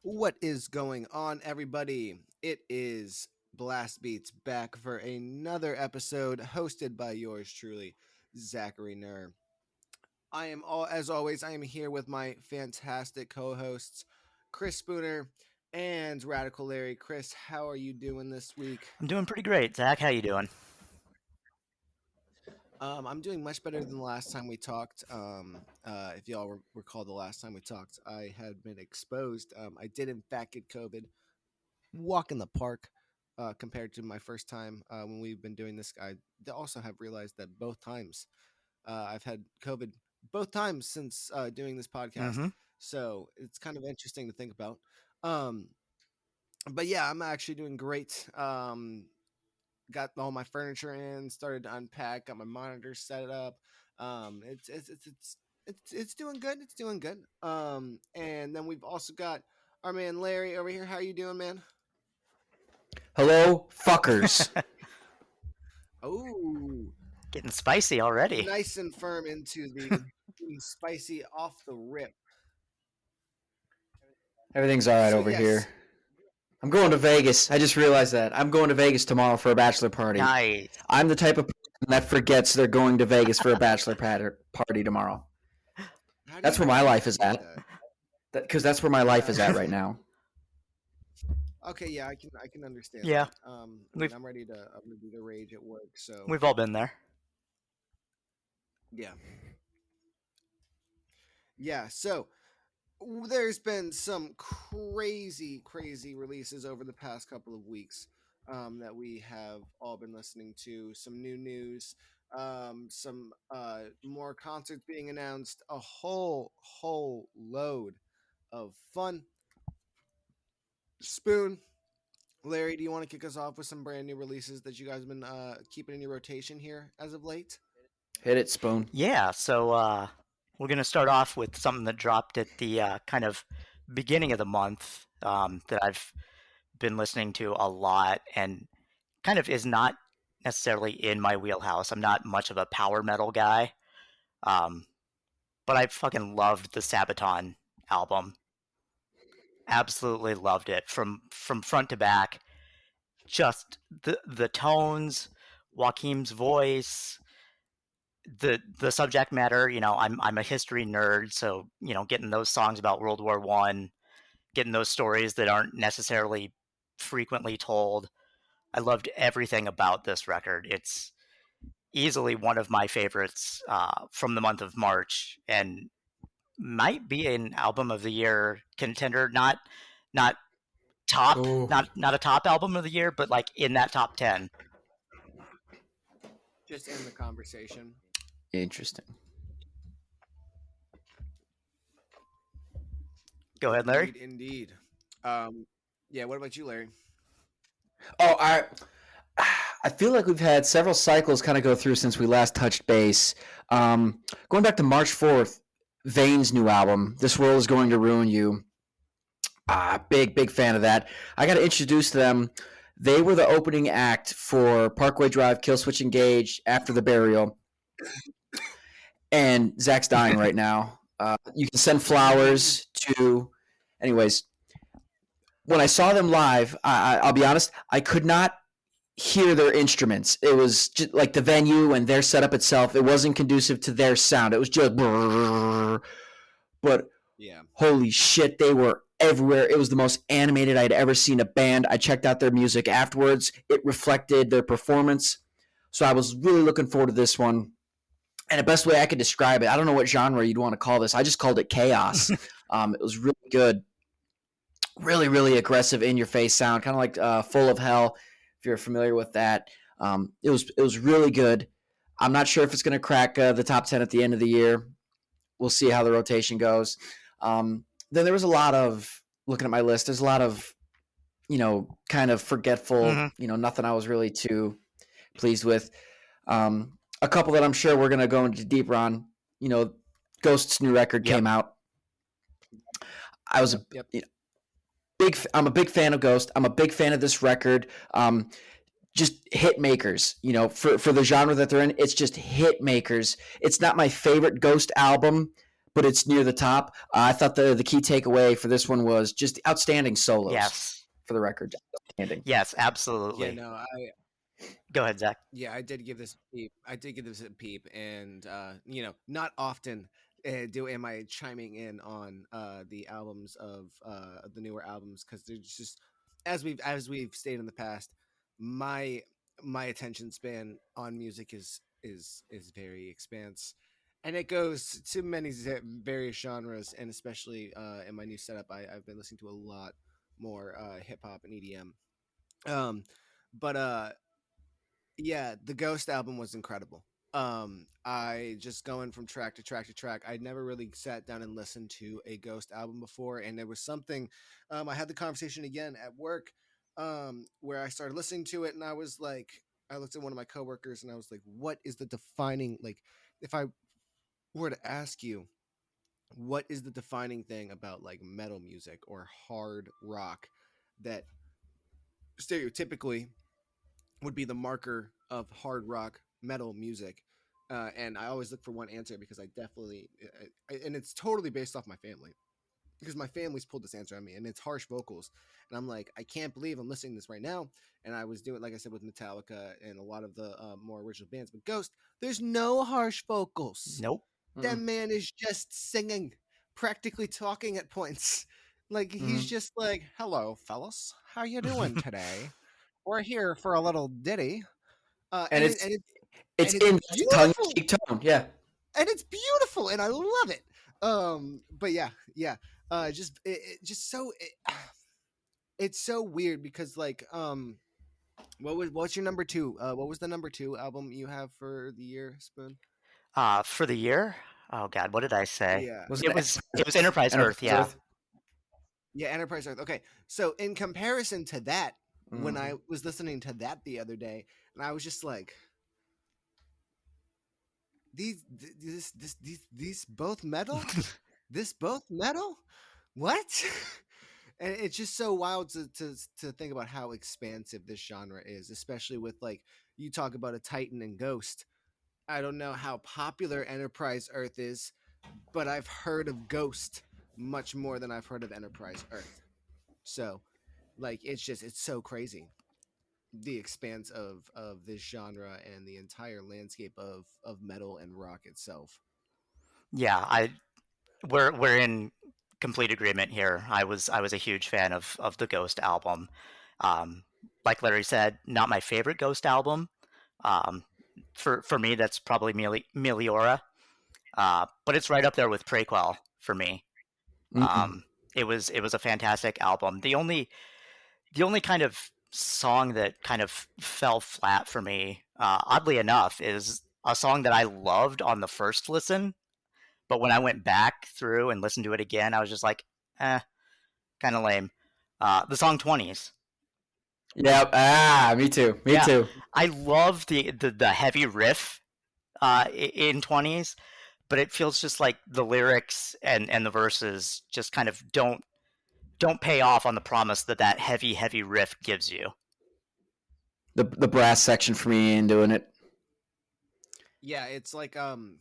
What is going on, everybody? It is Blast Beats back for another episode hosted by yours truly, Zachary Nur. As always, I am here with my fantastic co hosts, Chris Spooner and Radical Larry. Chris, how are you doing this week? I'm doing pretty great. Zach, how you doing? I'm doing much better than the last time we talked. If y'all recall the last time we talked, I had been exposed. I did, in fact, get COVID. Walk in the park compared to my first time when we've been doing this. I also have realized that both times I've had COVID, both times since doing this podcast. Mm-hmm. So it's kind of interesting to think about. Um, but yeah, I'm actually doing great. Got all my furniture in, started to unpack, got my monitor set up. It's doing good. It's doing good. And then we've also got our man Larry over here. How you doing, man? Hello, fuckers. Oh, Getting spicy already. nice and firm into the spicy off the rip. Everything's all right So over yes, here. I'm going to Vegas. I just realized that. I'm going to Vegas tomorrow for a bachelor party. Nice. I'm the type of person that forgets they're going to Vegas for a bachelor party tomorrow. That's where my life is like at. that? Because that's where my life is at Yeah. right now. Okay, yeah, I can understand Yeah, that. we've I'm ready to rage at work. So we've all been there. yeah, yeah. So there's been some crazy releases over the past couple of weeks that we have all been listening to. Some new news, some more concerts being announced, a whole load of fun. Spoon, Larry, do you want to kick us off with some brand new releases that you guys have been keeping in your rotation here as of late? Hit it, Spoon. Yeah, so we're gonna start off with something that dropped at the kind of beginning of the month that I've been listening to a lot and kind of is not necessarily in my wheelhouse. I'm not much of a power metal guy, um, but I fucking loved the Sabaton album. Absolutely loved it from front to back. Just the tones, Joaquim's voice, the subject matter. I'm a history nerd, so getting those songs about World War One, getting those stories that aren't necessarily frequently told. I loved everything about this record. It's easily one of my favorites from the month of March, and might be an album of the year contender. Not top, Oh, not a top album of the year, but like in that top 10. Just end the conversation. interesting. Go ahead, Larry. Indeed. Um, yeah. What about you, Larry? Oh, I feel like we've had several cycles kind of go through since we last touched base. Going back to March 4th, Vane's new album, This World Is Going to Ruin You. Big fan of that. I got to introduce them. They were the opening act for Parkway Drive, Killswitch Engage, After the Burial. And Zach's dying right now. You can send flowers to. Anyways, when I saw them live, I'll be honest, I could not hear their instruments. It was just like the venue and their setup itself. It wasn't conducive to their sound. It was just. But Yeah. holy shit, they were everywhere. It was the most animated I'd ever seen a band. I checked out their music afterwards. It reflected their performance. So I was really looking forward to this one. And the best way I could describe it, I don't know what genre you'd want to call this. I just called it chaos. It was really good. Really aggressive, in your face sound, kind of like Full of Hell, if you're familiar with that. It was really good. I'm not sure if it's going to crack the top 10 at the end of the year. We'll see how the rotation goes. Then there was a lot of, looking at my list, there's a lot of, kind of forgetful, nothing I was really too pleased with. A couple that I'm sure we're going to go into deeper on, Ghost's new record Yep. came out. I was Yep. I'm a big fan of Ghost. I'm a big fan of this record. Just hit makers, for the genre that they're in. It's just hit makers. It's not my favorite Ghost album, but it's near the top. I thought the key takeaway for this one was just outstanding solos. Yes. For the record, outstanding. Yes, Yeah, absolutely. no, Go ahead, Zach. yeah, I did give this a peep. I did give this a peep, and not often am I chiming in on the albums of the newer albums, because there's just, as we've stated in the past, my my attention span on music is very expanse, and it goes to many various genres, and especially in my new setup, I've been listening to a lot more hip hop and EDM. But Yeah, the Ghost album was incredible. I just going from track to track to track. I never really sat down and listened to a Ghost album before, and there was something. I had the conversation again at work, where I started listening to it, and I was like, I looked at one of my coworkers, and I was like, "What is the defining, like, if I were to ask you, what is the defining thing about like metal music or hard rock that stereotypically would be the marker of hard rock metal music?" And I always look for one answer, because I definitely, and it's totally based off my family, because my family's pulled this answer on me, and it's harsh vocals. And I'm like, I can't believe I'm listening to this right now. And I was doing, like I said, with Metallica and a lot of the more original bands, but Ghost, there's no harsh vocals. Nope. That man is just singing, practically talking at points. Like, he's just like, "Hello, fellas, how you doing today? We're here for a little ditty." And And it's and it's it's in tongue in beautiful, cheek tone. Yeah. and it's beautiful, and I love it. But yeah, yeah. Just so it's so weird, because like what's your number two? What was the number two album you have for the year, Spoon? For the year, oh God, what did I say? Yeah, Was It was Enterprise Enterprise Earth. Yeah. Earth? yeah, Enterprise Earth. Okay, so in comparison to that, when Mm. I was listening to that the other day, and I was just like, these both metal, this both metal, what? And it's just so wild to think about how expansive this genre is, especially with, like, you talk about a Titan and Ghost. I don't know how popular Enterprise Earth is, but I've heard of Ghost much more than I've heard of Enterprise Earth. So, like, it's so crazy, the expanse of this genre and the entire landscape of metal and rock itself. Yeah, we're in complete agreement here. I was a huge fan of the Ghost album. Um, like Larry said, not my favorite Ghost album. Um, for me, that's probably Meliora. But it's right up there with Prequel for me. Mm. It was a fantastic album. The only kind of song that kind of fell flat for me, oddly enough, is a song that I loved on the first listen, but when I went back through and listened to it again, I was just like, kind of lame. The song 20s. Yep. Me too. Me Yeah, too. I love the heavy riff in 20s, but it feels just like the lyrics and the verses just kind of don't pay off on the promise that heavy riff gives you. The brass section for me ain't doing it. Yeah, it's like the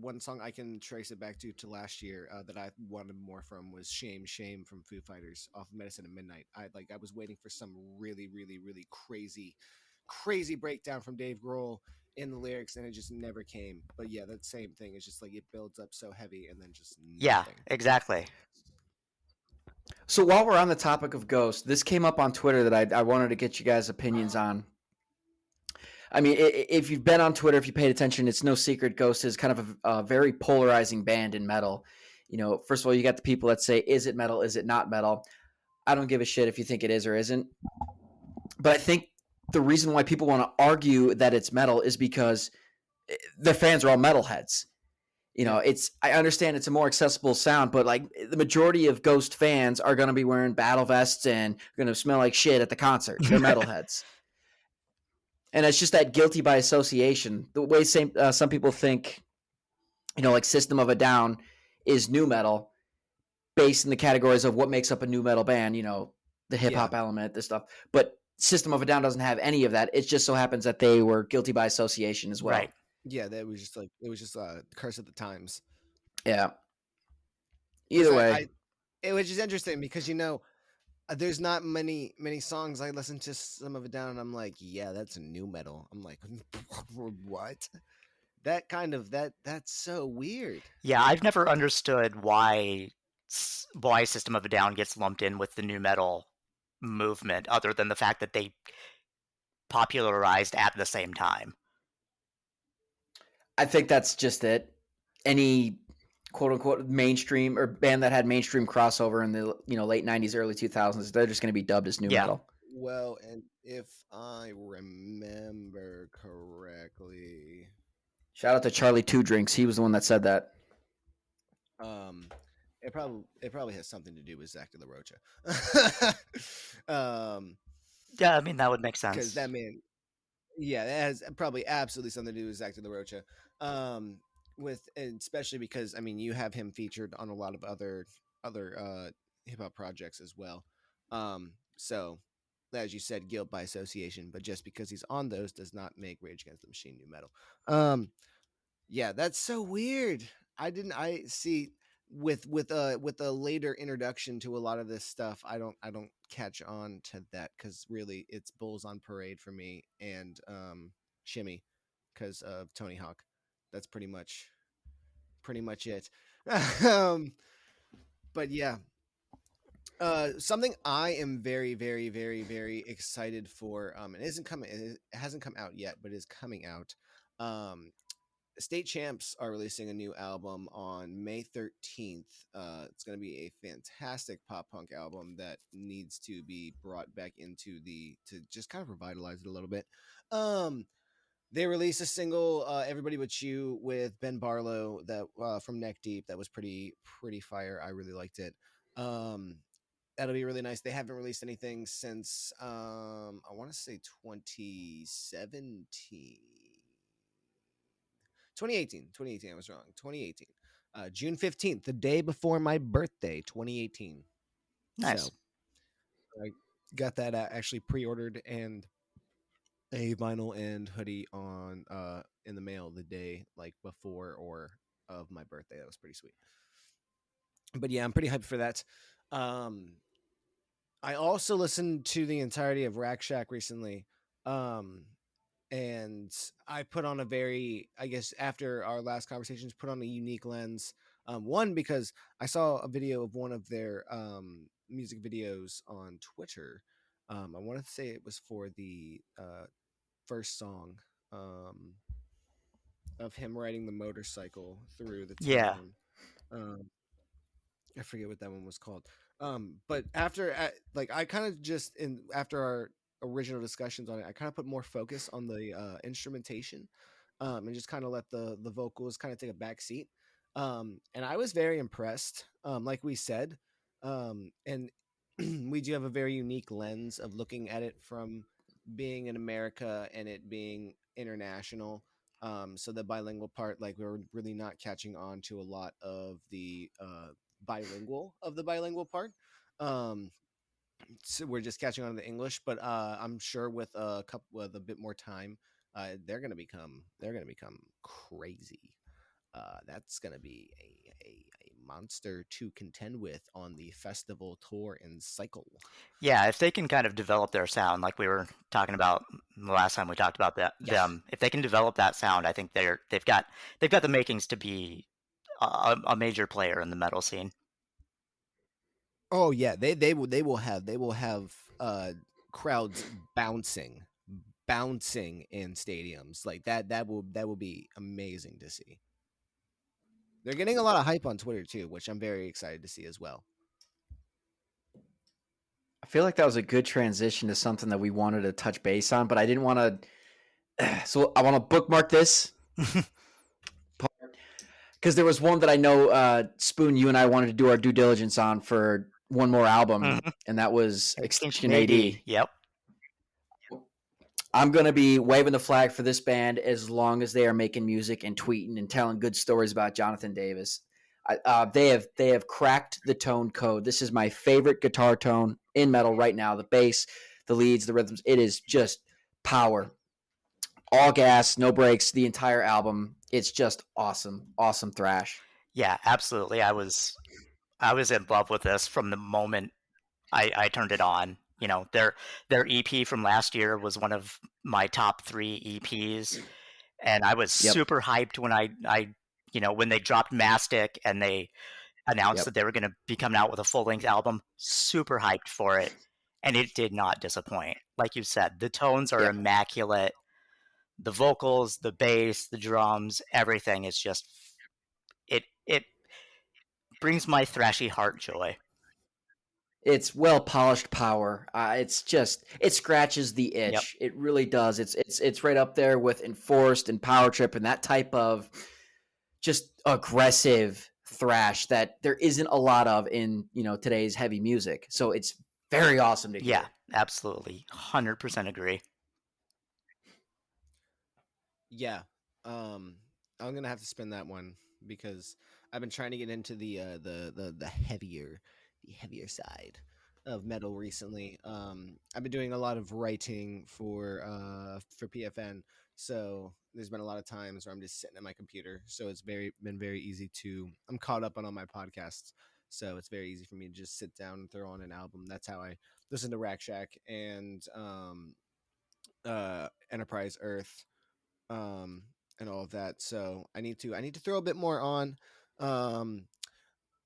one song I can trace it back to last year, that I wanted more from, was Shame from Foo Fighters, off of Medicine at Midnight. I was waiting for some really really really crazy breakdown from Dave Grohl in the lyrics, and it just never came. But yeah, that same thing is just like, it builds up so heavy, and then just Yeah, nothing. exactly. So while we're on the topic of Ghost, this came up on Twitter that I wanted to get you guys' opinions on. I mean, if you've been on Twitter, if you paid attention, it's no secret Ghost is kind of a very polarizing band in metal. You know, first of all, you got the people that say, is it metal? Is it not metal? I don't give a shit if you think it is or isn't. But I think the reason why people want to argue that it's metal is because their fans are all metalheads. You know, I understand it's a more accessible sound, but like the majority of Ghost fans are going to be wearing battle vests and going to smell like shit at the concert. They're metalheads. And it's just that guilty by association. The way some people think, you know, like System of a Down is new metal, based in the categories of what makes up a new metal band, you know, the hip hop element, this stuff. But System of a Down doesn't have any of that. It just so happens that they were guilty by association as well. Right. Yeah, that was just like it was just curse of the times. Yeah. Because Either way, it was just interesting because there's not many songs I listen to some of it down and I'm like, yeah, that's new metal. I'm like, what? That kind of that's so weird. Yeah, I've never understood why System of a Down gets lumped in with the new metal movement, other than the fact that they popularized at the same time. I think that's just it. Any quote unquote mainstream or band that had mainstream crossover in the late 90s, early 2000s, they're just going to be dubbed as new Yeah. metal. Well, and if I remember correctly, Shout out to Charlie Two Drinks. He was the one that said that. um, it probably has something to do with Zach de la Rocha. Yeah, I mean, that would make Because sense. that man, yeah, that has probably absolutely something to do with Zach de la Rocha. Um, and especially because I mean, you have him featured on a lot of other hip hop projects as well. So as you said, guilt by association, but just because he's on those does not make Rage Against the Machine new metal. Yeah, that's so weird. I see with a later introduction to a lot of this stuff, I don't catch on to that cuz really it's Bulls on Parade for me and Shimmy cuz of Tony Hawk. That's pretty much it. um but yeah, something I am very, very, very, very excited for. It isn't coming. It hasn't come out yet, but is coming out. Um, State Champs are releasing a new album on May 13th. It's going to be a fantastic pop punk album that needs to be brought back into to just kind of revitalize it a little bit. Um, they released a single, "Everybody But You," with Ben Barlow that from Neck Deep. That was pretty fire. I really liked it. Um, that'll be really nice. They haven't released anything since I want to say 2018. I was wrong. 2018. June 15th, the day before my birthday, 2018. Nice. So I got that actually pre-ordered and a vinyl and hoodie on in the mail the day like before or of my birthday. That was pretty sweet. But yeah, I'm pretty hyped for that. Um I also listened to the entirety of Rack Shack recently. Um, and I put on a very, I guess, after our last conversations, put on a unique lens. One, because I saw a video of one of their music videos on Twitter. I want to say it was for the first song um, of him riding the motorcycle through the Yeah. town. Um, I forget what that one was called. But after like I kind of just in after our original discussions on it, I kind of put more focus on the instrumentation, and just kind of let the vocals kind of take a back seat. And I was very impressed. Like we said, and we do have a very unique lens of looking at it from being in America and it being international. So the bilingual part, like we were really not catching on to a lot of the bilingual part. Um, so we're just catching on to the English, but I'm sure with a bit more time, they're gonna become crazy. That's gonna be a monster to contend with on the festival tour and cycle. Yeah, if they can kind of develop their sound, like we were talking about the last time we talked about Yeah. them, if they can develop that sound, I think they've got the makings to be a major player in the metal scene. Oh yeah, they will have crowds bouncing in stadiums like that. That will be amazing to see. They're getting a lot of hype on Twitter too, which I'm very excited to see as well. I feel like that was a good transition to something that we wanted to touch base on, but I didn't want to. So I want to bookmark this because there was one that I know, Spoon, you and I wanted to do our due diligence on for one more album, Mhm. and that was Extinction Extinction A.D. Yep. I'm going to be waving the flag for this band as long as they are making music and tweeting and telling good stories about Jonathan Davis. They have cracked the tone code. This is my favorite guitar tone in metal right now. The bass, the leads, the rhythms. It is just power. all gas, no brakes, the entire album. It's just awesome, awesome thrash. Yeah, absolutely. I was in love with this from the moment I turned it on. You know, their EP from last year was one of my top 3 EPs, and I was Yep, super hyped when I you know, when they dropped Mastic and they announced yep. that they were going to be coming out with a full-length album. Super hyped for it, and it did not disappoint. Like you said, the tones are Yep. immaculate. The vocals, the bass, the drums, everything is just it brings my thrashy heart joy. It's well polished power. It's just it scratches the Yep. itch. It really does. It's right up there with Enforced and Power Trip and that type of just aggressive thrash that there isn't a lot of in today's heavy music. So it's very awesome to hear. Yeah, absolutely. 100% agree. Yeah. I'm gonna have to spin that one because I've been trying to get into the heavier side of metal recently. I've been doing a lot of writing for PFN, so there's been a lot of times where I'm just sitting at my computer. So it's been very easy to. I'm caught up on all my podcasts, so it's very easy for me to just sit down and throw on an album. That's how I listen to Rack Shack and Enterprise Earth, um, and all of that. So I need to throw a bit more on. Um,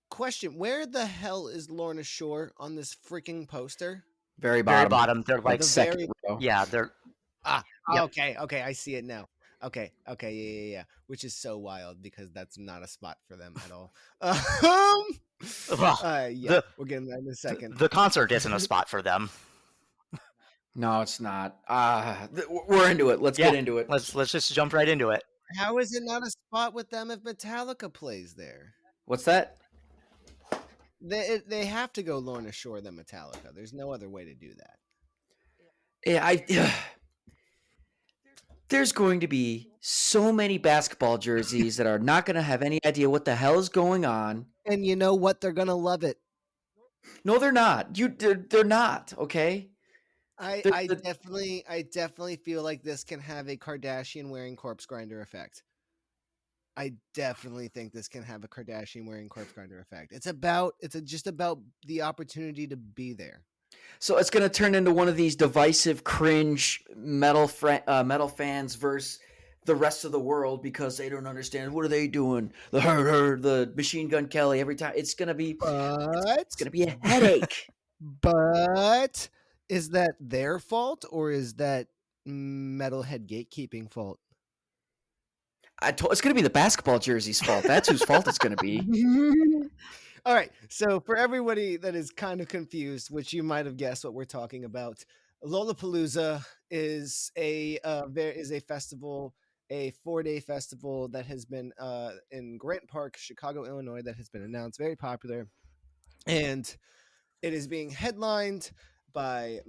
Question: where the hell is Lorna Shore on this freaking poster? Very Very bottom, bottom, they're like like The second very row. yeah, they're ah yep. okay, I see it now. Okay, yeah. Which is so wild because that's not a spot for them at all. Well, Yeah, the we'll get in that in a second. the concert isn't a spot for them. No, it's not. We're into it. Let's Yeah, get into it. let's just jump right into it. How is it not a spot with them if Metallica plays there? What's that? They have to go Lorna Shore than Metallica. There's no other way to do that. Yeah, there's going to be so many basketball jerseys that are not going to have any idea what the hell is going on. And you know what? They're gonna love it. No, they're not. They're not. Okay. I definitely feel like this can have a Kardashian wearing corpse grinder effect. I definitely think this can have a Kardashian wearing corpse grinder effect. Just about the opportunity to be there. So it's going to turn into one of these divisive, cringe metal fans versus the rest of the world because they don't understand what are they doing. The Machine Gun Kelly every time. It's going to be a headache. But is that their fault or is that metalhead gatekeeping fault? It's going to be the basketball jersey's fault. That's whose fault it's going to be. All right. So for everybody that is kind of confused, which you might have guessed what we're talking about, Lollapalooza is a festival, a 4-day festival that has been in Grant Park, Chicago, Illinois, that has been announced, very popular, and it is being headlined by.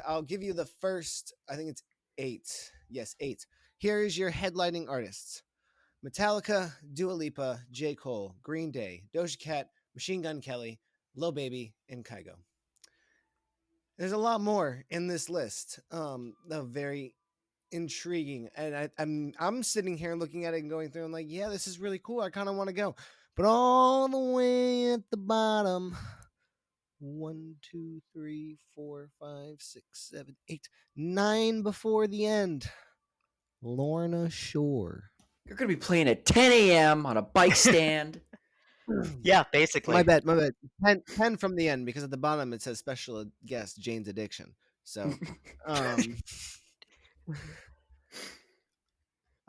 I'll give you the first. I think it's 8. Yes, 8. Here is your headlining artists: Metallica, Dua Lipa, J. Cole, Green Day, Doja Cat, Machine Gun Kelly, Lil Baby, and Kygo. There's a lot more in this list. Very intriguing, and I'm sitting here looking at it and going through and like, yeah, this is really cool. I kind of want to go, but all the way at the bottom, 1, 2, 3, 4, 5, 6, 7, 8, 9 before the end. Lorna Shore. You're going to be playing at 10 a.m. on a bike stand. Yeah, basically. My bad. 10 from the end because at the bottom it says special guest Jane's Addiction. So, I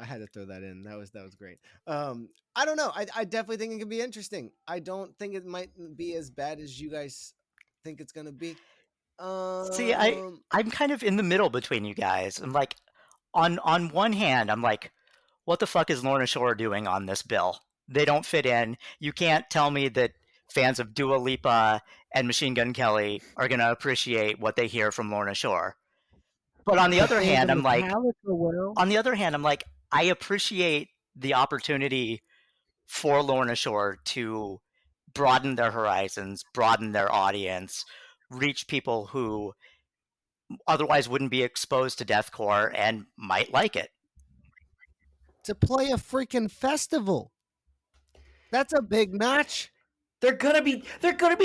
had to throw that in. That was great. I don't know. I definitely think it could be interesting. I don't think it might be as bad as you guys think it's gonna be. See, I'm kind of in the middle between you guys. I'm like, on one hand, I'm like, what the fuck is Lorna Shore doing on this bill? They don't fit in. You can't tell me that fans of Dua Lipa and Machine Gun Kelly are going to appreciate what they hear from Lorna Shore. But on the other hand, I'm like, I appreciate the opportunity for Lorna Shore to broaden their horizons, broaden their audience, reach people who otherwise wouldn't be exposed to deathcore and might like it. to play a freaking festival. That's a big notch. They're gonna be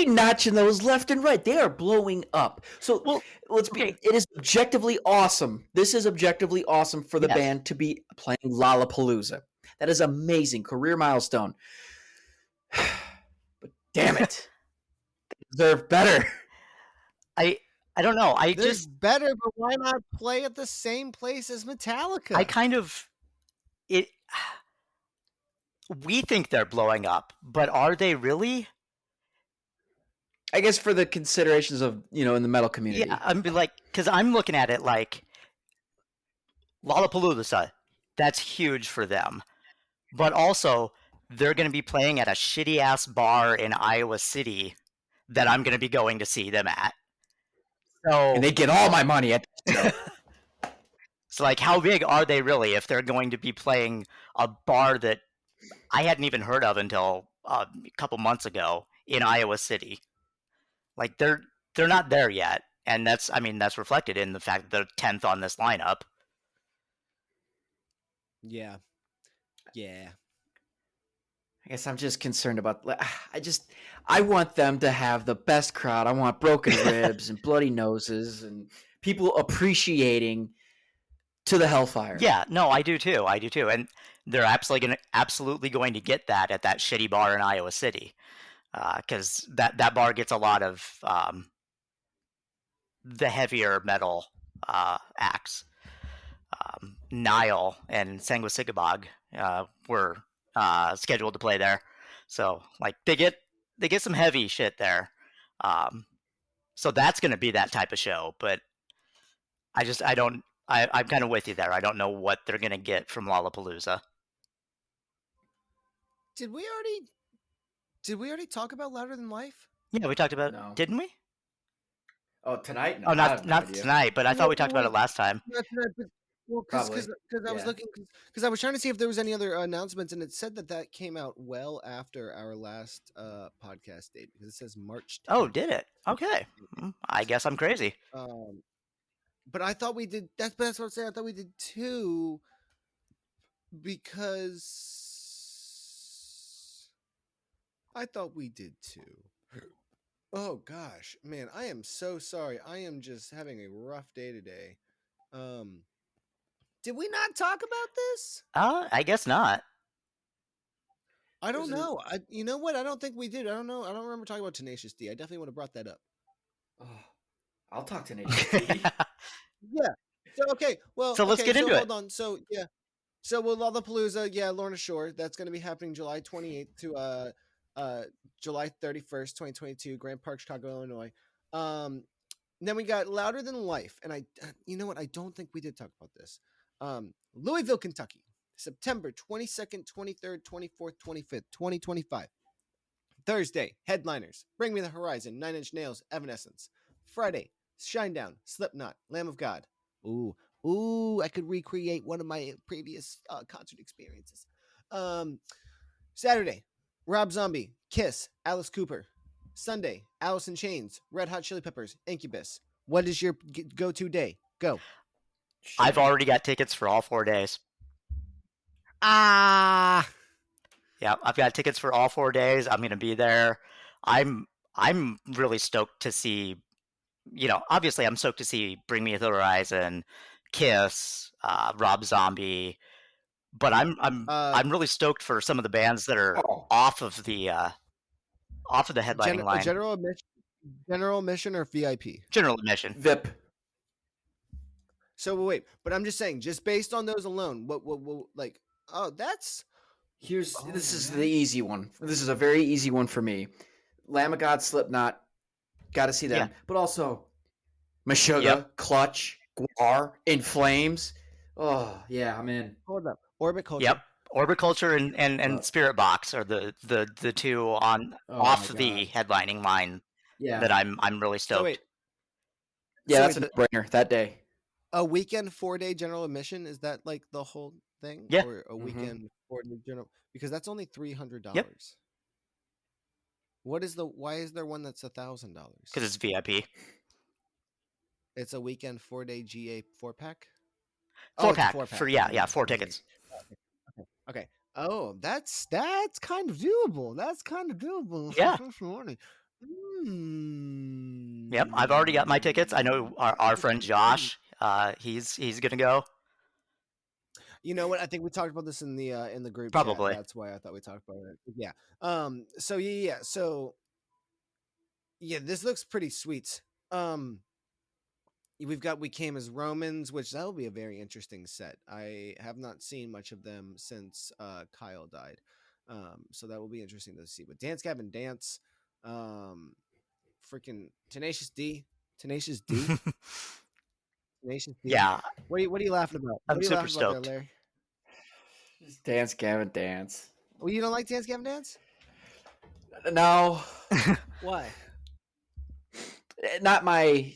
notching those left and right. They are blowing up. So Well, let's be. okay. It is objectively awesome. This is objectively awesome for the Yes. band to be playing Lollapalooza. That is amazing, career milestone. But damn it, they deserve better. I don't know. They're better, but why not play at the same place as Metallica? I kind of it. We think they're blowing up, but are they really? I guess for the considerations of in the metal community. Yeah, I'm like, because I'm looking at it like Lollapalooza. That's huge for them, but also they're going to be playing at a shitty ass bar in Iowa City that I'm going to be going to see them at. So And they get all my money at the show. So like, how big are they really if they're going to be playing a bar that I hadn't even heard of until a couple months ago in Iowa City? Like they're not there yet, and that's reflected in the fact that they're 10th on this lineup. Yeah. I guess I'm just concerned about. I want them to have the best crowd. I want broken ribs and bloody noses and people appreciating to the hellfire. Yeah, no, I do too, and they're absolutely going to get that at that shitty bar in Iowa City, because that bar gets a lot of the heavier metal acts. Nile and Sanguisigabog were scheduled to play there, so like they get some heavy shit there. So that's going to be that type of show, but I'm kind of with you there. I don't know what they're going to get from Lollapalooza. Did we already talk about Louder Than Life? Yeah, we talked about No. Didn't we? Oh, tonight? No, Oh, I have no not idea. tonight, but I thought we talked about it last time. Well, because I was looking, because I was trying to see if there was any other announcements, and it said that came out well after our last podcast date, because it says March 10th. Oh, did it? Okay. I guess I'm crazy. But I thought we did. That's what I'm saying. I thought we did two, because I thought we did two. Oh gosh, man, I am so sorry. I am just having a rough day today. Did we not talk about this? I guess not. I don't know. You know what? I don't think we did. I don't know. I don't remember talking about Tenacious D. I definitely would have brought that up. Oh, I'll talk to Nate. Yeah. So okay. Well, So let's get into it. Hold on. So yeah. So with Lollapalooza, yeah, Lorna Shore. That's going to be happening July 28th to July 31st, 2022, Grant Park, Chicago, Illinois. Then we got Louder Than Life, and you know what? I don't think we did talk about this. Louisville, Kentucky, September 22nd, 23rd, 24th, 25th, 2025. Thursday, headliners: Bring Me the Horizon, Nine Inch Nails, Evanescence. Friday, Shinedown, Slipknot, Lamb of God. Ooh, I could recreate one of my previous concert experiences. Saturday, Rob Zombie, Kiss, Alice Cooper. Sunday, Alice in Chains, Red Hot Chili Peppers, Incubus. What is your go-to day? Go. I've already got tickets for all 4 days. Yeah, I've got tickets for all 4 days. I'm going to be there. I'm really stoked to see. Obviously, I'm stoked to see Bring Me the Horizon, Kiss, Rob Zombie, but I'm really stoked for some of the bands that are off of the headlining line. General admission or VIP? General admission. VIP. So wait, but I'm just saying, just based on those alone, what like? Oh, this is the easy one. This is a very easy one for me. Lamb of God, Slipknot, got to see them. Yeah. But also, Meshuggah, Clutch, Guar, In Flames. Oh yeah, I'm in. Hold up, Orbit Culture. Yep, Orbit Culture and Spirit Box are the two off the headlining line. Yeah. That I'm really stoked. So wait. Yeah, that's a no-brainer that day. A weekend 4-day general admission, is that like the whole thing? Yeah. Or a weekend 4-day general, because that's only $300. Yep. Why is there one that's $1,000? Because it's VIP. It's a weekend 4-day GA 4-pack. 4-pack for 4 tickets. Okay. Oh, that's kind of doable. That's kind of doable for Yeah. first morning. Yep. I've already got my tickets. I know our friend Mm. Josh. He's gonna go. You know what? I think we talked about this in the group chat. Probably. That's why I thought we talked about it. Yeah. So yeah. So yeah, this looks pretty sweet. Um. We came as Romans, which that will be a very interesting set. I have not seen much of them since Kyle died, so that will be interesting to see. But Dance Gavin Dance, um, freaking Tenacious D, Tenacious D. Yeah. What are you laughing about? I'm What are you super laughing about there, stoked. Larry? Just dance, Gavin, dance. Well, you don't like Dance Gavin Dance? No, Why? not my.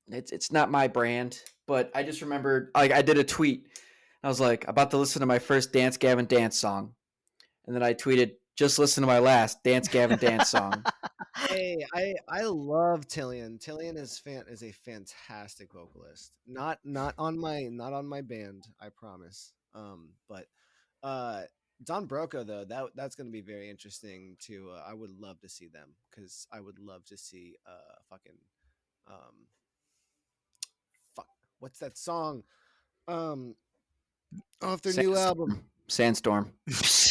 It's not my brand. But I just remembered, like, I did a tweet. I was like, about to listen to my first Dance Gavin Dance song, and then I tweeted, just listen to my last Dance Gavin Dance song. Hey, I love Tillian. Tillian is a fantastic vocalist. Not on my band, I promise. But uh Don Broco though, that's going to be very interesting to I would love to see them cuz I would love to see fucking um fuck what's that song? Um off their new album. Sandstorm.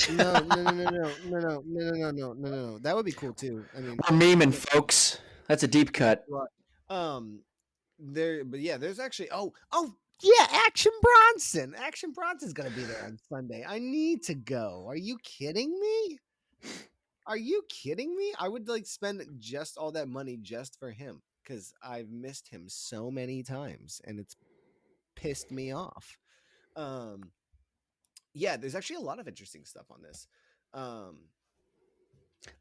No, no, no, no, no, no, no, no, no, no, no, no, no. That would be cool too. I mean, We're memeing, folks. That's a deep cut. right. Um, but yeah, there's actually oh yeah, Action Bronson. Action Bronson's gonna be there on Sunday. I need to go. Are you kidding me? Are you kidding me? I would like spend just all that money just for him because I've missed him so many times and it's pissed me off. Um, yeah, there's actually a lot of interesting stuff on this. Um,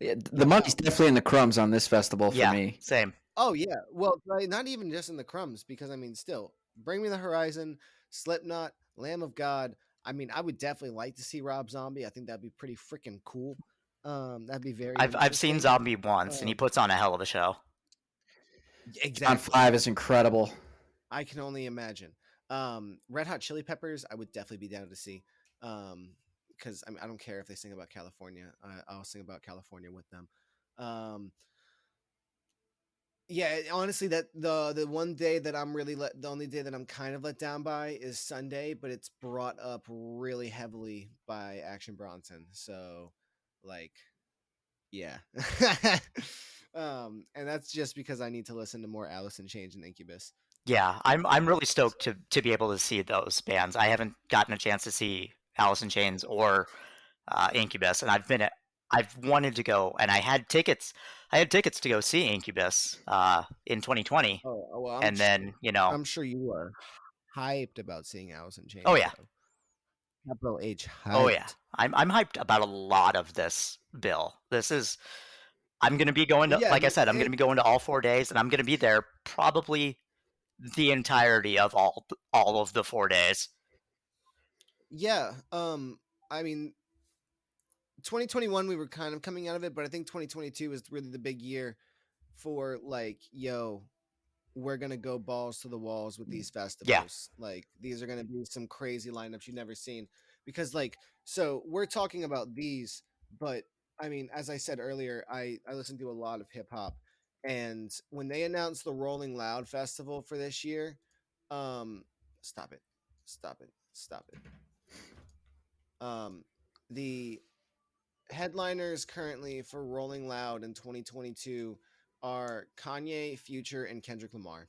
Yeah, the yeah, money's definitely in the crumbs on this festival for Yeah. me. Same. oh yeah, well, right, not even just in the crumbs because I mean, still, Bring Me the Horizon, Slipknot, Lamb of God. I mean, I would definitely like to see Rob Zombie. I think that'd be pretty freaking cool. That'd be very I've seen interesting. Zombie once, and he Um, puts on a hell of a show. John exactly. 5 is incredible. I can only imagine. Red Hot Chili Peppers, I would definitely be down to see. Because I mean, I don't care if they sing about California. I'll sing about California with them. Um, yeah, honestly, that the one day that the only day that I'm kind of let down by is Sunday, but it's brought up really heavily by Action Bronson. So, like, yeah. And that's just because I need to listen to more Alice in Chains and Incubus. Yeah, I'm really stoked to be able to see those bands. I haven't gotten a chance to see Alice in Chains or Incubus, and I've wanted to go, and I had tickets. I had tickets to go see Incubus in 2020, Well, and then I'm sure you are hyped about seeing Alice in oh Chains, yeah, though. Capital H oh yeah, hyped. I'm hyped about a lot of this bill. I'm gonna be going Well, to, yeah, like I said, I'm gonna it, be going to all 4 days, and I'm gonna be there probably the entirety of all of the 4 days. yeah. I mean, 2021 we were kind of coming out of it, but I think 2022 is really the big year for like, yo, we're gonna go balls to the walls with these Yeah, festivals. Like these are gonna be some crazy lineups you've never seen. Because like, so we're talking about these, but I mean, as I said earlier, I listen to a lot of hip hop, and when they announced the Rolling Loud Festival for this year, um, stop it, stop it, stop it. The headliners currently for Rolling Loud in 2022 are Kanye, Future, and Kendrick Lamar.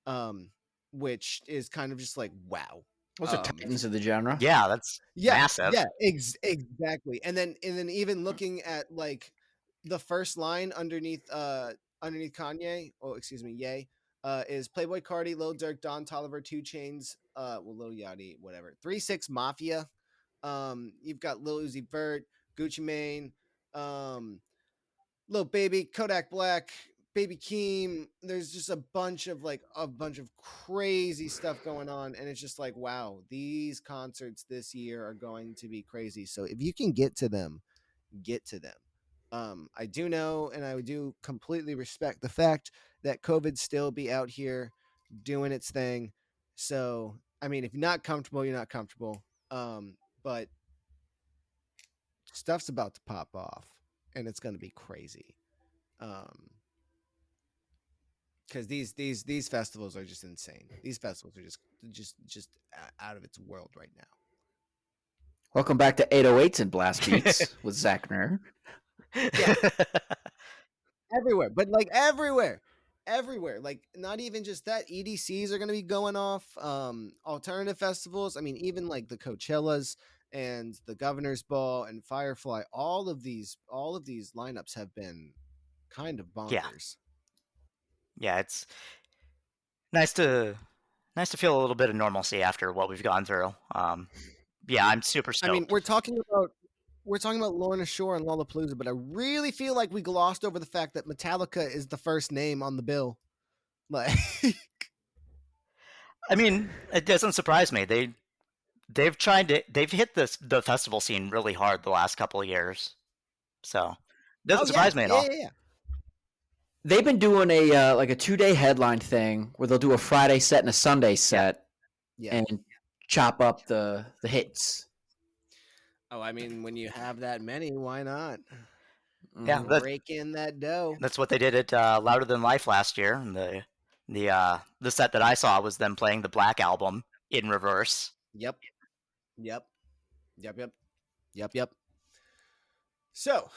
Um, which is kind of just like wow. Those are Um, titans of the genre. yeah, that's yeah, massive. yeah, exactly. And then even looking at like the first line underneath Kanye, oh excuse me, Ye, is Playboy Cardi, Lil Durk, Don Toliver, Two Chains, well Lil Yachty, whatever. 3 6 Mafia. You've got Lil Uzi Vert, Gucci Mane, um, Lil Baby, Kodak Black, Baby Keem. There's just a bunch of crazy stuff going on, and it's just like, wow, these concerts this year are going to be crazy. So if you can get to them, get to them. I do know, and I do completely respect the fact that COVID still be out here doing its thing. So I mean, if you're not comfortable, you're not comfortable. But stuff's about to pop off, and it's going to be crazy. Because these festivals are just insane. These festivals are just out of its world right now. Welcome back to 808s and Blast Beats with Zach Nair. Yeah. Everywhere, but like everywhere. Like not even just that, EDCs are going to be going off, alternative festivals. I mean, even like the Coachellas and the Governor's Ball and Firefly, all of these lineups have been kind of bonkers. Yeah, it's nice to feel a little bit of normalcy after what we've gone through. Yeah, I'm super stoked. I mean, we're talking about Lorna Shore and Lollapalooza, but I really feel like we glossed over the fact that Metallica is the first name on the bill. Like, I mean, it doesn't surprise me. They've hit the festival scene really hard the last couple of years, so it doesn't surprise me at all. Yeah. They've been doing a 2-day headline thing where they'll do a Friday set and a Sunday set, and chop up the hits. Oh, I mean, when you have that many, why not? Yeah, rake in that dough. That's what they did at Louder Than Life last year, and the set that I saw was them playing the Black Album in reverse. Yep. So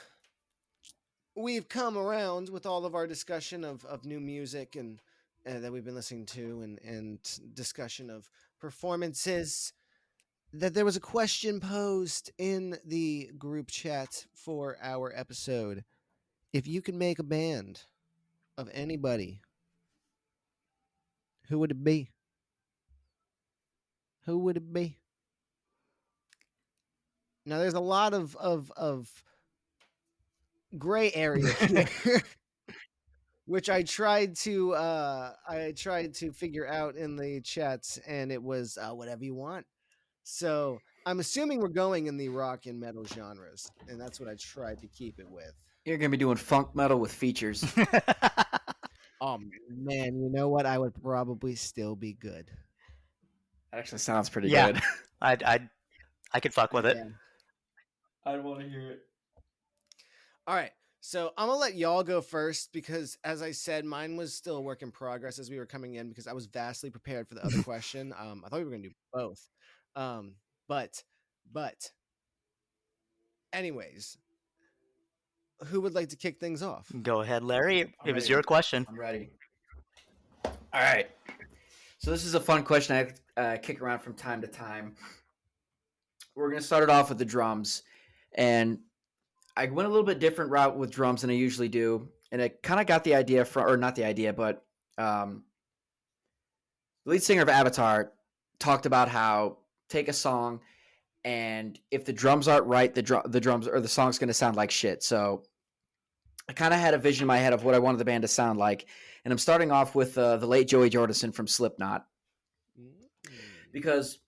we've come around with all of our discussion of new music and that we've been listening to, and discussion of performances. That there was a question posed in the group chat for our episode. If you could make a band of anybody, who would it be? Who would it be? Now, there's a lot of gray area here, which I tried to figure out in the chats, and it was whatever you want. So I'm assuming we're going in the rock and metal genres, and that's what I tried to keep it with. You're gonna be doing funk metal with features. Oh man, you know what? I would probably still be good. That actually sounds pretty good. I could fuck with it. Yeah. I'd want to hear it. All right. So I'm gonna let y'all go first because, as I said, mine was still a work in progress as we were coming in because I was vastly prepared for the other question. I thought we were gonna do both. But anyways, who would like to kick things off? Go ahead, Larry. It was your question. I'm ready. All right. So this is a fun question I kick around from time to time. We're going to start it off with the drums. And I went a little bit different route with drums than I usually do. And I kind of got the idea from, or not the idea, but the lead singer of Avatar talked about how take a song, and if the drums aren't right, the drums or the song's going to sound like shit. So I kind of had a vision in my head of what I wanted the band to sound like. And I'm starting off with the late Joey Jordison from Slipknot. Because,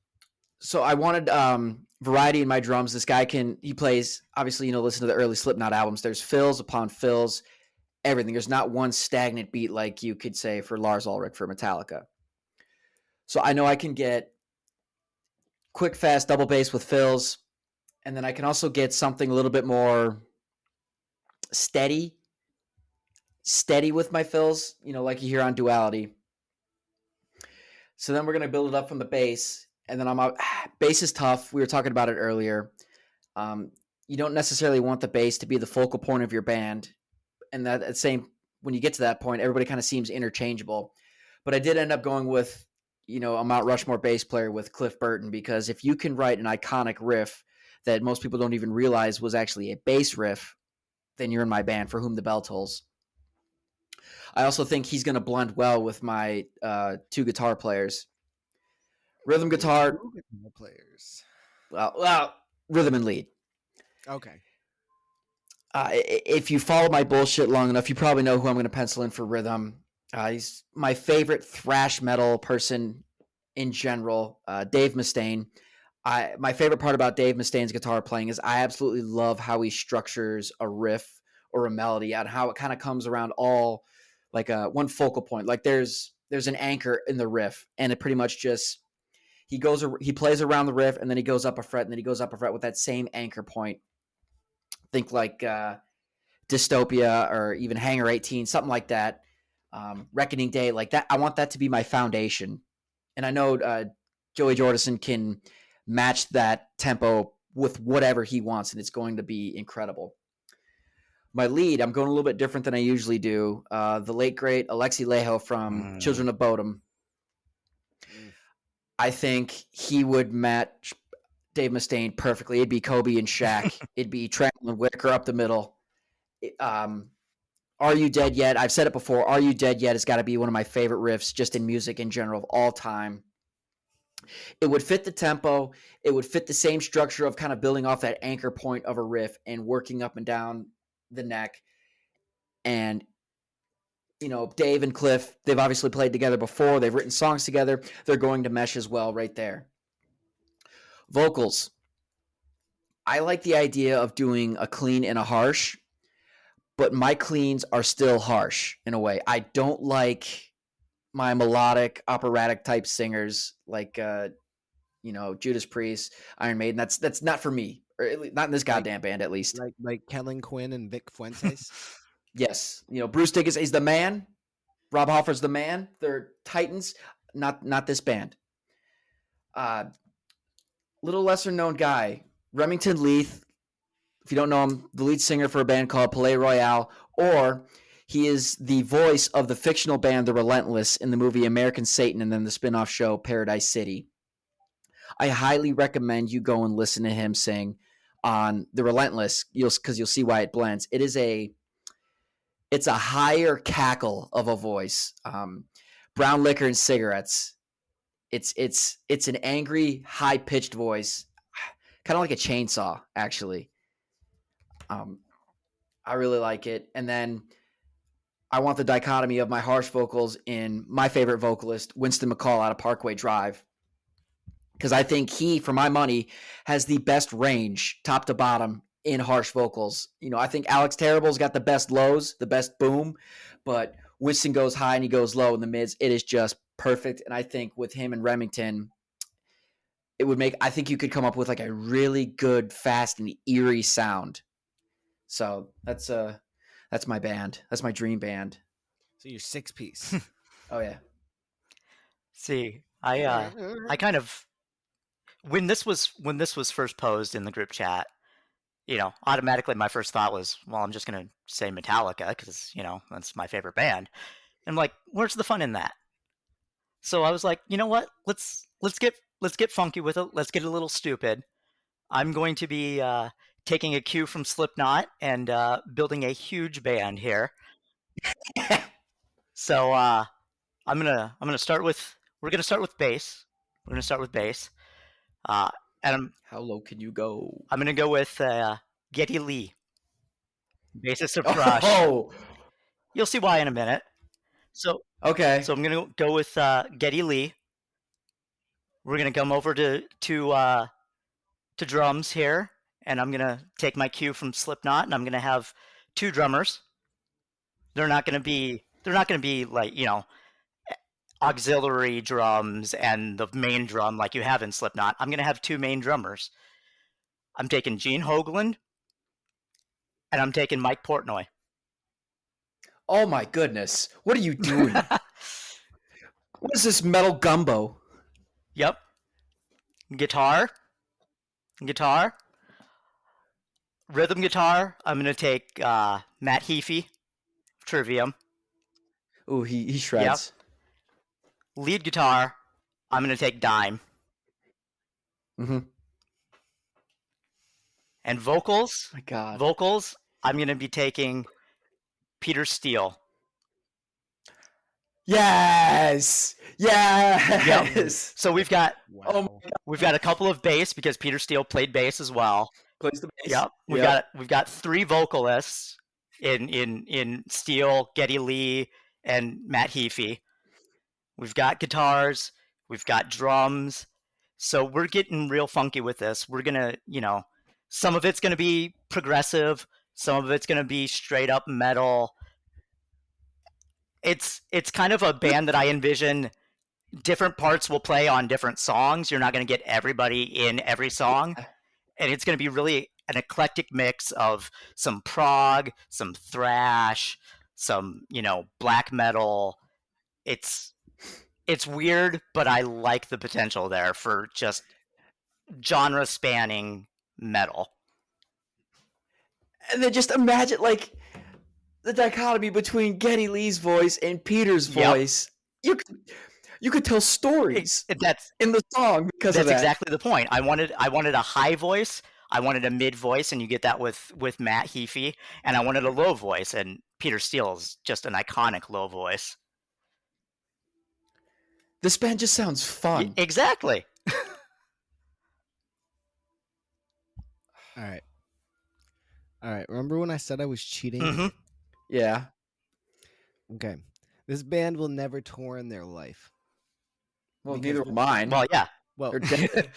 so I wanted variety in my drums. This guy he plays, obviously, listen to the early Slipknot albums. There's fills upon fills, everything. There's not one stagnant beat like you could say for Lars Ulrich for Metallica. So I know I can get quick, fast double bass with fills. And then I can also get something a little bit more steady with my fills, like you hear on Duality. So then we're going to build it up from the bass, and then bass is tough. We were talking about it earlier. You don't necessarily want the bass to be the focal point of your band, and that when you get to that point, everybody kind of seems interchangeable. But I did end up going with, a Mount Rushmore bass player with Cliff Burton, because if you can write an iconic riff that most people don't even realize was actually a bass riff, then you're in my band, For Whom the Bell Tolls. I also think he's going to blend well with my two guitar players. Rhythm guitar. Players. Well, rhythm and lead. Okay. If you follow my bullshit long enough, you probably know who I'm going to pencil in for rhythm. He's my favorite thrash metal person in general, Dave Mustaine. My favorite part about Dave Mustaine's guitar playing is I absolutely love how he structures a riff or a melody and how it kind of comes around all like one focal point. Like there's an anchor in the riff, and it pretty much just he plays around the riff, and then he goes up a fret, and then he goes up a fret with that same anchor point. Think like Dystopia or even Hangar 18, something like that. Reckoning Day, like that. I want that to be my foundation. And I know Joey Jordison can match that tempo with whatever he wants, and it's going to be incredible. My lead, I'm going a little bit different than I usually do. The late, great Alexi Laiho from Children of Bodom. I think he would match Dave Mustaine perfectly. It'd be Kobe and Shaq. It'd be Tranquil and Whitaker up the middle. Are You Dead Yet? I've said it before. Are You Dead Yet has got to be one of my favorite riffs just in music in general of all time. It would fit the tempo. It would fit the same structure of kind of building off that anchor point of a riff and working up and down the neck. And, you know, Dave and Cliff, they've obviously played together before. They've written songs together. They're going to mesh as well right there. Vocals. I like the idea of doing a clean and a harsh, but my cleans are still harsh in a way. I don't like my melodic, operatic type singers like, you know, Judas Priest, Iron Maiden. That's not for me, or at least not in this goddamn band, at least. Like Kellen Quinn and Vic Fuentes. Yes, you know, Bruce Dickinson is the man. Rob Halford's the man. They're titans. Not this band. Little lesser known guy, Remington Leith. If you don't know him, the lead singer for a band called Palais Royale, or he is the voice of the fictional band The Relentless in the movie American Satan and then the spin-off show Paradise City. I highly recommend you go and listen to him sing on The Relentless, because you'll see why it blends. It's a higher cackle of a voice. Brown liquor and cigarettes. It's an angry, high-pitched voice, kind of like a chainsaw, actually. I really like it. And then I want the dichotomy of my harsh vocals in my favorite vocalist, Winston McCall out of Parkway Drive. Because I think he, for my money, has the best range, top to bottom, in harsh vocals. You know, I think Alex Terrible's got the best lows, the best boom, but Winston goes high and he goes low in the mids. It is just perfect. And I think with him and Remington, I think you could come up with like a really good, fast, and eerie sound. So that's my band. That's my dream band. So you're 6-piece. Oh yeah. See, I kind of when this was first posed in the group chat, you know, automatically my first thought was, well, I'm just gonna say Metallica because, you know, that's my favorite band. And I'm like, where's the fun in that? So I was like, you know what? Let's get funky with it. Let's get a little stupid. I'm going to be taking a cue from Slipknot and building a huge band here. So we're gonna start with bass. We're gonna start with bass. And how low can you go? I'm gonna go with Geddy Lee, bassist of Crush. Oh, you'll see why in a minute. So okay. So I'm gonna go with Geddy Lee. We're gonna come over to drums here, and I'm gonna take my cue from Slipknot, and I'm gonna have two drummers. They're not gonna be like, you know, auxiliary drums and the main drum like you have in Slipknot. I'm gonna have two main drummers. I'm taking Gene Hoglan, and I'm taking Mike Portnoy. Oh my goodness! What are you doing? What is this metal gumbo? Yep. Guitar. Rhythm guitar. I'm gonna take Matt Heafy, Trivium. Ooh, he shreds. Yep. Lead guitar. I'm gonna take Dime. Mm-hmm. And vocals. My God. Vocals. I'm gonna be taking Peter Steele. Yes. Yep. So we've got Wow. we've got a couple of bass because Peter Steele played bass as well. Plays the bass. Yep. We've got three vocalists in Steele, Geddy Lee, and Matt Heafy. We've got guitars. We've got drums. So we're getting real funky with this. We're gonna, you know, some of it's gonna be progressive. Some of it's gonna be straight up metal. It's kind of a band that I envision different parts will play on different songs. You're not going to get everybody in every song. And it's going to be really an eclectic mix of some prog, some thrash, some, black metal. It's it's weird, but I like the potential there for just genre spanning metal. And then just imagine like the dichotomy between Geddy Lee's voice and Peter's Yep. voice. You could tell stories That's in the song because of that. exactly the point. I wanted a high voice, I wanted a mid voice, and you get that with Matt Heafy, and I wanted a low voice, and Peter Steele is just an iconic low voice. This band just sounds fun. Exactly. All right. Remember when I said I was cheating? Mm-hmm. Yeah. Okay. This band will never tour in their life. Well, Because neither the- will mine. Well, yeah. Well, They're dead.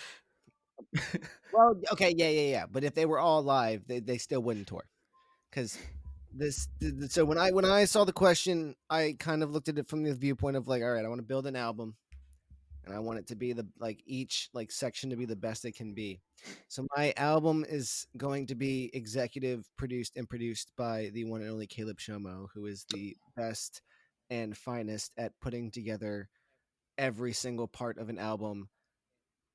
well, okay, yeah. But if they were all alive, they still wouldn't tour. Because so when I saw the question, I kind of looked at it from the viewpoint of like, all right, I want to build an album, and I want it to be each section to be the best it can be. So my album is going to be executive produced and produced by the one and only Caleb Shomo, who is the best and finest at putting together every single part of an album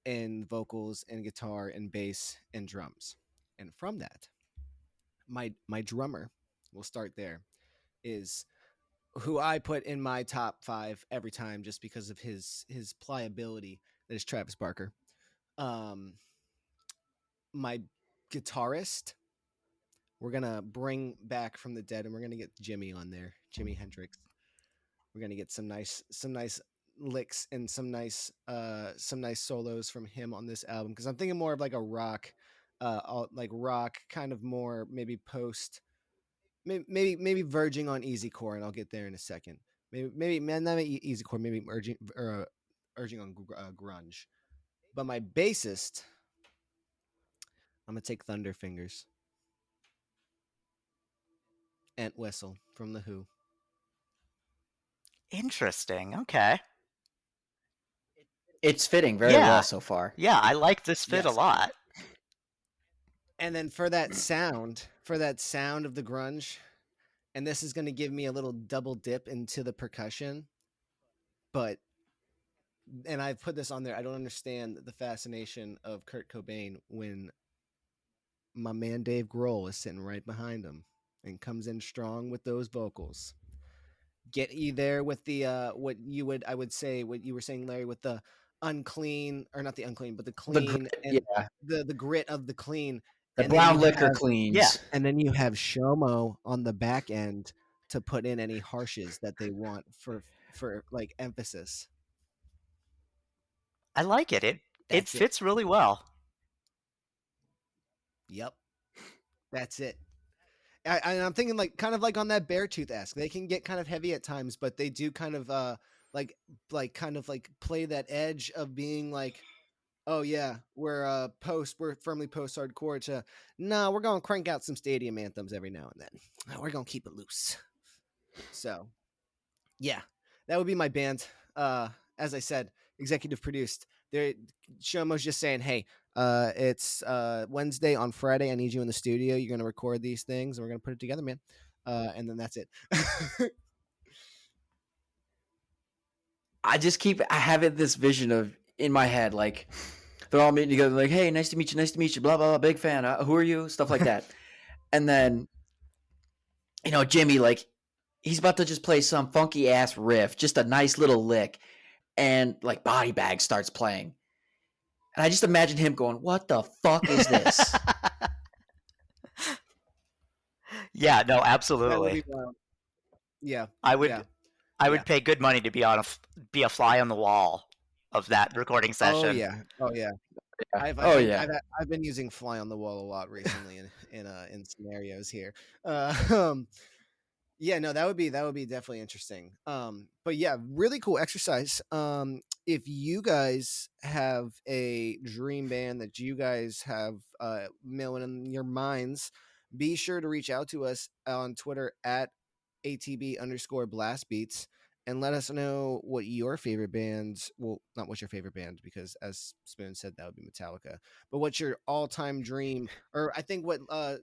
in vocals and guitar and bass and drums. And from that, my drummer, we'll start there, is who I put in my top 5 every time just because of his pliability. That is Travis Barker. My guitarist, we're gonna bring back from the dead, and we're gonna get Jimmy on there, Jimi Hendrix. We're gonna get some nice licks and some nice solos from him on this album, because I'm thinking more of like a rock, rock kind of more maybe post, maybe verging on easycore, and I'll get there in a second. Maybe man, not easycore, maybe urging on grunge. But my bassist, I'm gonna take Thunderfingers. Entwistle from The Who. Interesting. Okay. It's fitting very Yeah. well so far. Yeah, I like this fit a Yes. lot. And then for that sound of the grunge, and this is going to give me a little double dip into the percussion, but and I've put this on there, I don't understand the fascination of Kurt Cobain when my man Dave Grohl is sitting right behind him and comes in strong with those vocals. Get you there with the what you were saying, Larry, with the unclean, or not the unclean, but the clean, grit, and yeah. the grit of the clean. The And then brown you liquor have cleans. Yeah. and then you have Shomo on the back end to put in any harshes that they want for like emphasis. I like it. It That's it. fits really well. Yep. That's it. I'm thinking like kind of like on that Beartooth-esque. They can get kind of heavy at times, but they do kind of like kind of like play that edge of being like, oh yeah, we're firmly post hardcore to no, we're gonna crank out some stadium anthems every now and then. We're gonna keep it loose. So yeah, that would be my band. As I said, executive produced. There, Shomo's just saying, hey, it's Wednesday. On Friday, I need you in the studio. You're gonna record these things, and we're gonna put it together, man. And then that's it. I have this vision of in my head, like they're all meeting together, like, hey, nice to meet you, blah blah blah, big fan. Who are you? Stuff like that. And then, Jimmy, like, he's about to just play some funky ass riff, just a nice little lick, and like Body Bag starts playing. And I just imagine him going, what the fuck is this? Yeah, no, That would absolutely. be wild. Yeah, I would yeah. I Yeah. would pay good money to be a fly on the wall of that recording session. Oh yeah. I've been using fly on the wall a lot recently in scenarios here. Yeah, no, that would be definitely interesting. But yeah, really cool exercise. If you guys have a dream band that you guys have milling in your minds, be sure to reach out to us on Twitter at ATB_blastbeats. and let us know what your favorite bands. Well, not what's your favorite band, because as Spoon said, that would be Metallica. But what's your all-time dream? Or I think what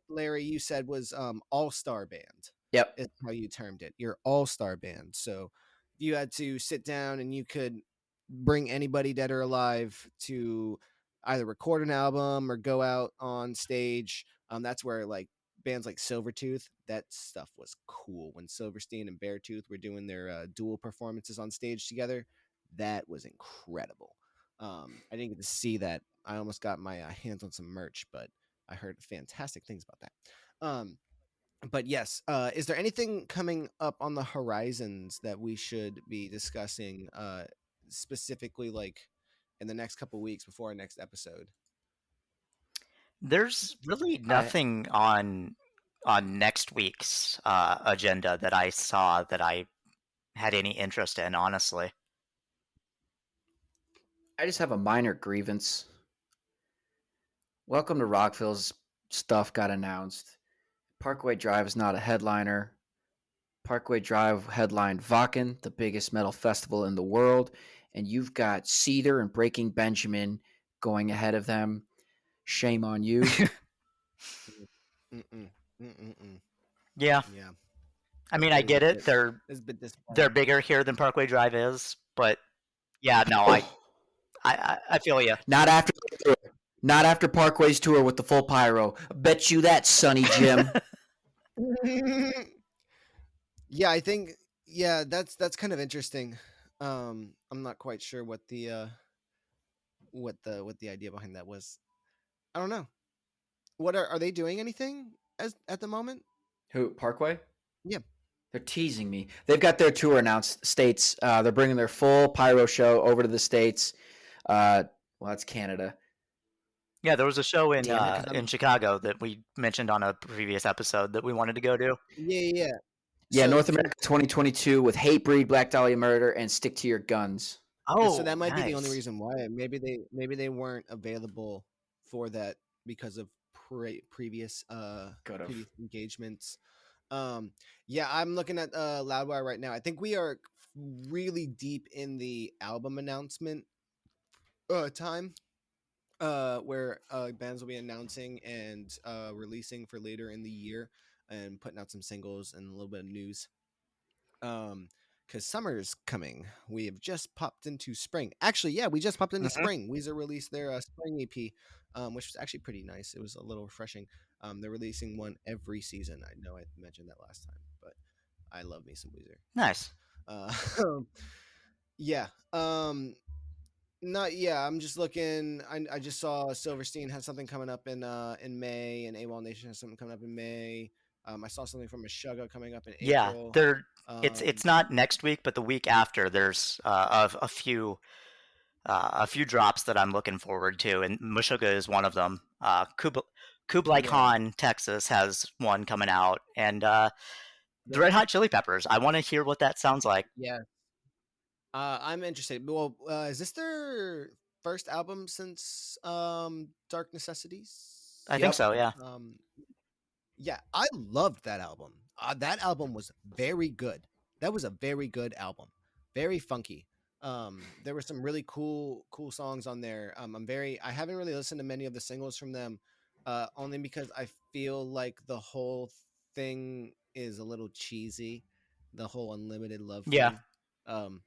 Larry you said was all-star band. Yep. Is how you termed it. Your all-star band. So if you had to sit down and you could bring anybody dead or alive to either record an album or go out on stage, that's where like bands like Silvertooth, that stuff was cool. When Silverstein and Beartooth were doing their dual performances on stage together, that was incredible. I didn't get to see that. I almost got my hands on some merch, but I heard fantastic things about that. But yes, is there anything coming up on the horizons that we should be discussing, specifically like in the next couple weeks before our next episode? There's really I nothing on next week's agenda that I saw that I had any interest in, honestly. I just have a minor grievance. Welcome to Rockville's stuff got announced. Parkway Drive is not a headliner. Parkway Drive headlined Wacken, the biggest metal festival in the world, and you've got Cedar and Breaking Benjamin going ahead of them. Shame on you. Mm-mm, mm-mm. Yeah, Yeah, I mean, I get it. They're it's a bit disappointing. they're bigger here than Parkway Drive is, but yeah, no, I feel you. Not after not after Parkway's tour with the full pyro. Bet you that, Sonny Jim. Yeah, I think that's kind of interesting. I'm not quite sure what the idea behind that was. I don't know. What are they doing anything as at the moment? Who? Parkway? Yeah. They're teasing me. They've got their tour announced. States. They're bringing their full pyro show over to the States. Well, that's Canada. Yeah, there was a show Damn it, 'cause in I'm Chicago that we mentioned on a previous episode that we wanted to go to. yeah. Yeah, So North America 2022 with Hatebreed, Black Dahlia Murder, and Stick to Your Guns. so that Oh, might be the only nice. reason why. Maybe they weren't available for that because of previous Could have. previous engagements. Yeah, I'm looking at Loudwire right now. I think we are really deep in the album announcement time, where bands will be announcing and releasing for later in the year and putting out some singles and a little bit of news. Because summer's coming. We have just popped into spring. Actually, yeah, we just popped into Mhm. spring. Weezer released their spring EP, which was actually pretty nice. It was a little refreshing. They're releasing one every season. I know I mentioned that last time, but I love me some Weezer. Nice. Uh, yeah. Not yeah. I'm just looking. I just saw Silverstein has something coming up in May, and AWOL Nation has something coming up in May. I saw something from Meshuggah coming up in Yeah, April. there. Um, It's not next week, but the week after. There's a few drops that I'm looking forward to, and Meshuggah is one of them. Kublai yeah, Khan, Texas has one coming out, and the yep, Red Hot Chili Peppers. I want to hear what that sounds like. yeah. I'm interested. Well, is this their first album since Dark Necessities? I think Yep. so. Yeah. Um, yeah, I loved that album. That album was very good. That was a very good album. Very funky. There were some really cool songs on there. I haven't really listened to many of the singles from them, only because I feel like the whole thing is a little cheesy, the whole unlimited love Yeah. thing. Um,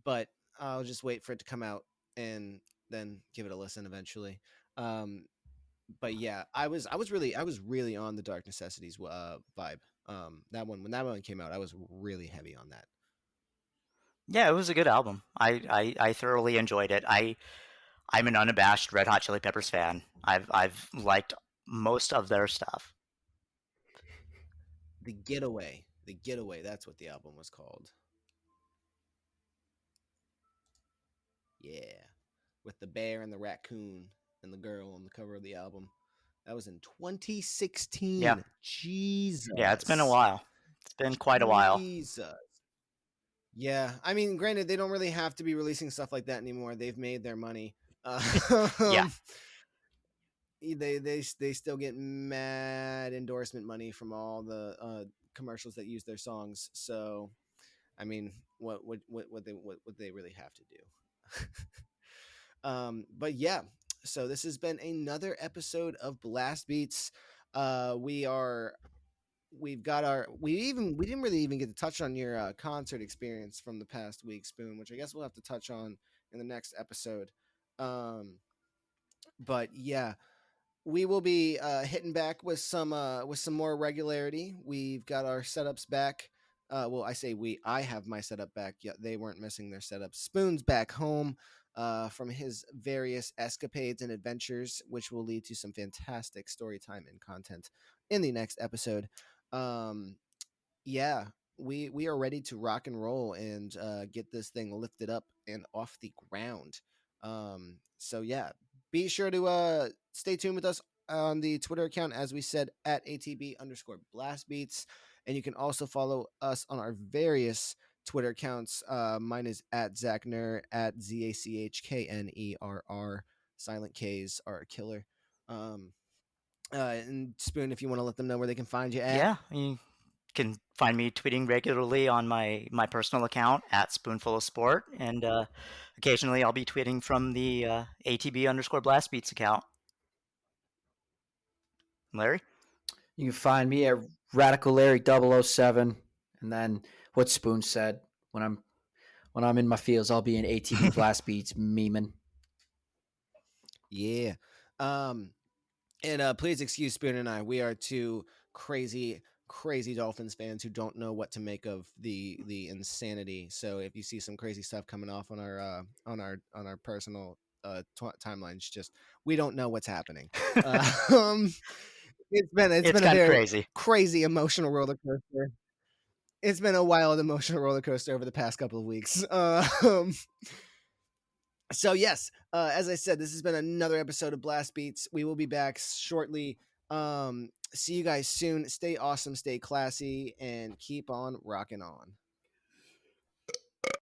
but I'll just wait for it to come out and then give it a listen eventually. Um, but yeah, I was really on the Dark Necessities vibe. That one when that one came out, I was really heavy on that. Yeah, it was a good album. I thoroughly enjoyed it. I'm an unabashed Red Hot Chili Peppers fan. I've liked most of their stuff. The Getaway. That's what the album was called. Yeah, with the bear and the raccoon and the girl on the cover of the album. That was in Yeah. 2016. Yeah, it's been a Jesus. while. It's been quite a while. Jesus. Yeah, I mean, granted, they don't really have to be releasing stuff like that anymore. They've made their money. Yeah. They still get mad endorsement money from all the commercials that use their songs. So I mean, what they really have to do? But yeah, so this has been another episode of Blast Beats. We are we've got our we didn't really even get to touch on your concert experience from the past week, Spoon, which I guess we'll have to touch on in the next episode. Um, but yeah, we will be hitting back with some more regularity. We've got our setups back. Well, I say we. I have my setup back. Yeah, they weren't missing their setup. Spoon's back home from his various escapades and adventures, which will lead to some fantastic story time and content in the next episode. Um, yeah, we are ready to rock and roll and get this thing lifted up and off the ground. So yeah, be sure to stay tuned with us on the Twitter account, as we said, at ATB_blastbeats, and you can also follow us on our various Twitter accounts. Mine is at Zachner, at ZACHKNERR. Silent K's are a killer. And Spoon, if you want to let them know where they can find you at. Yeah, you can find me tweeting regularly on my personal account at Spoonful of Sport, and occasionally I'll be tweeting from the ATB_blastbeats account. Larry? You can find me at Radical Larry 007, and then what Spoon said, when I'm in my fields, I'll be in ATB Blast Beats memeing. Yeah. And please excuse Spoon and I. We are two crazy, crazy Dolphins fans who don't know what to make of the insanity. So if you see some crazy stuff coming off on our personal timelines, just we don't know what's happening. Um, it's been a kind of very crazy. crazy emotional roller coaster. It's been a wild emotional roller coaster over the past couple of weeks. So yes, as I said, this has been another episode of Blast Beats. We will be back shortly. See you guys soon. Stay awesome, stay classy, and keep on rocking on.